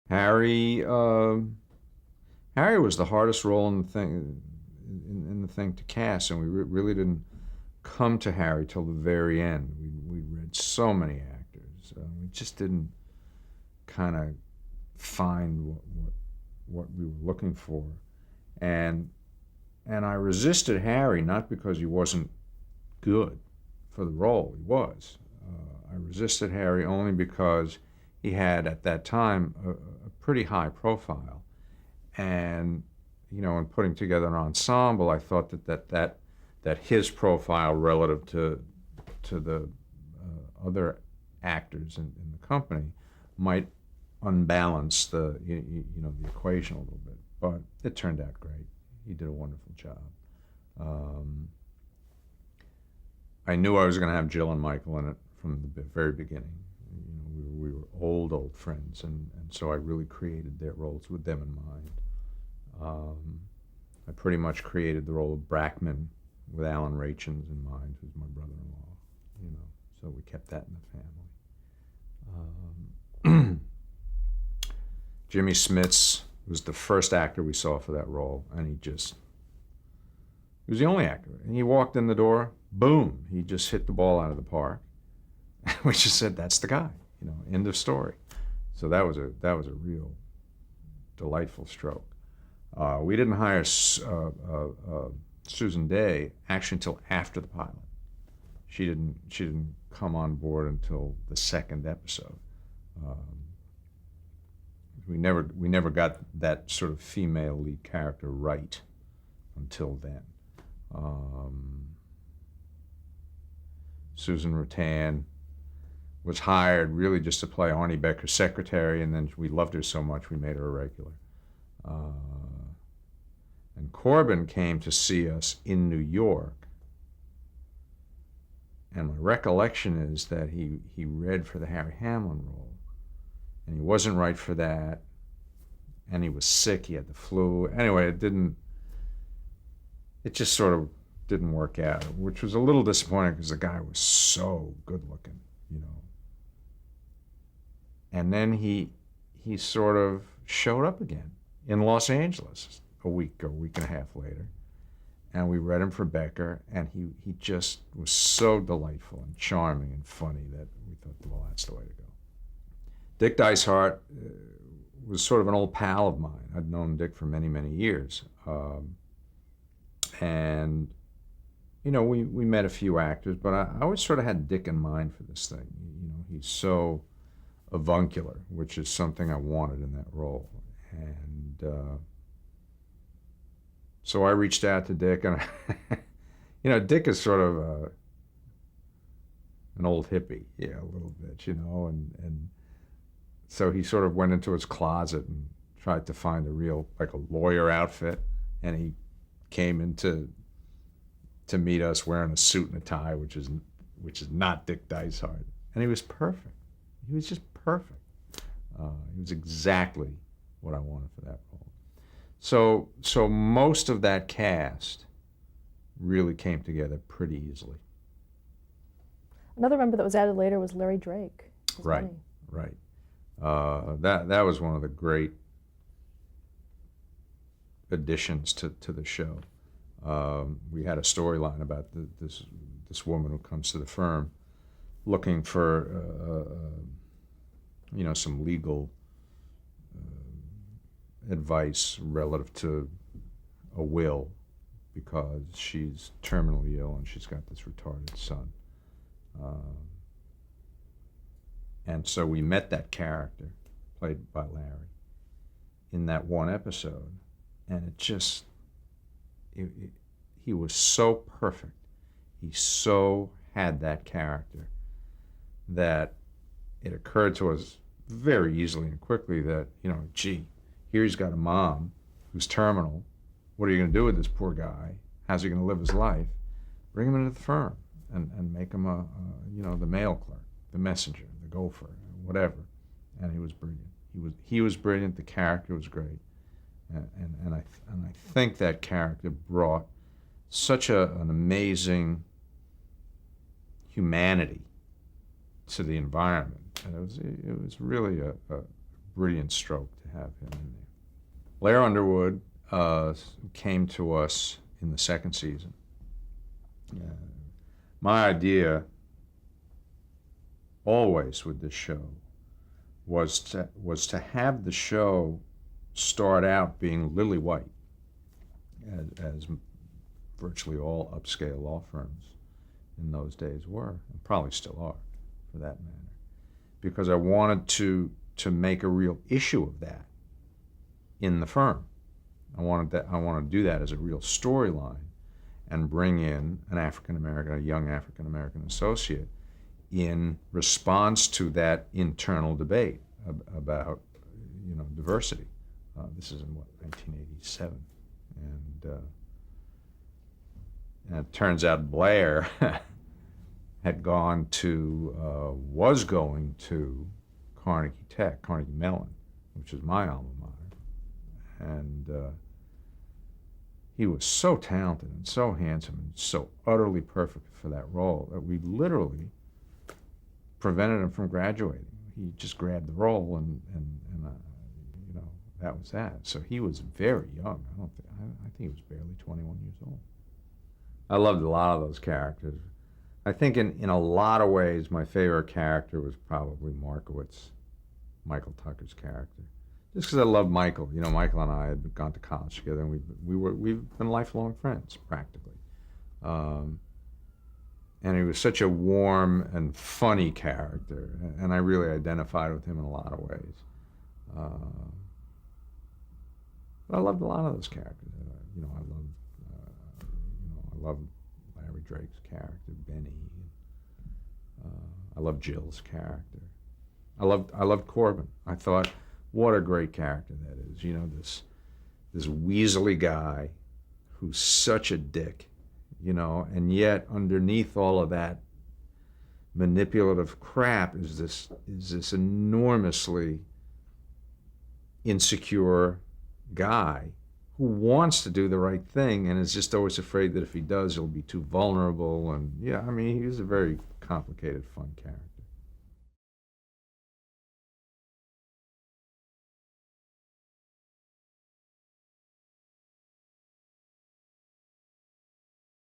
Harry, Harry was the hardest role in the thing, in the thing to cast, and we really didn't come to Harry till the very end. We read so many actors. We just didn't kind of find what we were looking for, and I resisted Harry not because he wasn't good for the role. He was. I resisted Harry only because he had at that time a pretty high profile, and in putting together an ensemble, I thought that his profile relative to the other actors in the company might unbalance the equation a little bit. But it turned out great. He did a wonderful job. Um, I knew I was going to have Jill and Michael in it from the very beginning. We were old friends, and so I really created their roles with them in mind. I pretty much created the role of Brackman with Alan Rachins in mind, who's my brother-in-law. So we kept that in the family. Jimmy Smits was the first actor we saw for that role, and he was the only actor. And he walked in the door, boom, he just hit the ball out of the park. We just said, that's the guy, end of story. So that was a real delightful stroke. We didn't hire Susan Day actually until after the pilot. She didn't come on board until the second episode. We never got that sort of female lead character right until then. Susan Rattan was hired really just to play Arnie Becker's secretary, and then we loved her so much we made her a regular. And Corbin came to see us in New York, and my recollection is that he read for the Harry Hamlin role, and he wasn't right for that, and he was sick, he had the flu. Anyway, it just sort of didn't work out, which was a little disappointing because the guy was so good looking. And then he sort of showed up again in Los Angeles a week and a half later, and we read him for Becker, and he just was so delightful and charming and funny that we thought, well, that's the way to go. Dick Dysart was sort of an old pal of mine. I'd known Dick for many, many years. And, we met a few actors, but I always sort of had Dick in mind for this thing. He's so avuncular, which is something I wanted in that role. And so I reached out to Dick, and Dick is sort of an old hippie, a little bit, and so he sort of went into his closet and tried to find like a lawyer outfit, and he came in to meet us wearing a suit and a tie, which is not Dick Dysart, and he was perfect. He was just perfect. He was exactly what I wanted for that role. So most of that cast really came together pretty easily. Another member that was added later was Larry Drake. Right. That was one of the great additions to the show. We had a storyline about this woman who comes to the firm looking for some legal advice relative to a will because she's terminally ill and she's got this retarded son. And so we met that character, played by Larry, in that one episode, and he was so perfect. He so had that character that it occurred to us very easily and quickly that, gee, here he's got a mom who's terminal. What are you going to do with this poor guy? How's he going to live his life? Bring him into the firm and make him the mail clerk, the messenger, the gopher, whatever. And he was brilliant. He was brilliant. The character was great, and I think that character brought such an amazing humanity to the environment. And it was really a brilliant stroke to have him in there. Blair Underwood came to us in the second season. My idea always with this show was to have the show start out being lily white, as virtually all upscale law firms in those days were, and probably still are, for that matter, because I wanted to make a real issue of that in the firm. I wanted to do that as a real storyline, and bring in an a young African American associate, in response to that internal debate about diversity. This is in 1987, and it turns out Blair was going to Carnegie Mellon, which is my alma mater, and he was so talented and so handsome and so utterly perfect for that role that we literally prevented him from graduating. He just grabbed the role, and that was that. So he was very young. I think he was barely 21 years old. I loved a lot of those characters. I think in a lot of ways, my favorite character was probably Markowitz, Michael Tucker's character. Just because I love Michael. Michael and I had gone to college together, and we've been lifelong friends, practically. And he was such a warm and funny character, and I really identified with him in a lot of ways. But I loved a lot of those characters. I loved Larry Drake's character, Benny. I loved Jill's character. I loved Corbin. I thought, what a great character that is. This weaselly guy who's such a dick, and yet underneath all of that manipulative crap is this enormously insecure guy who wants to do the right thing and is just always afraid that if he does, he'll be too vulnerable. And he was a very complicated, fun character.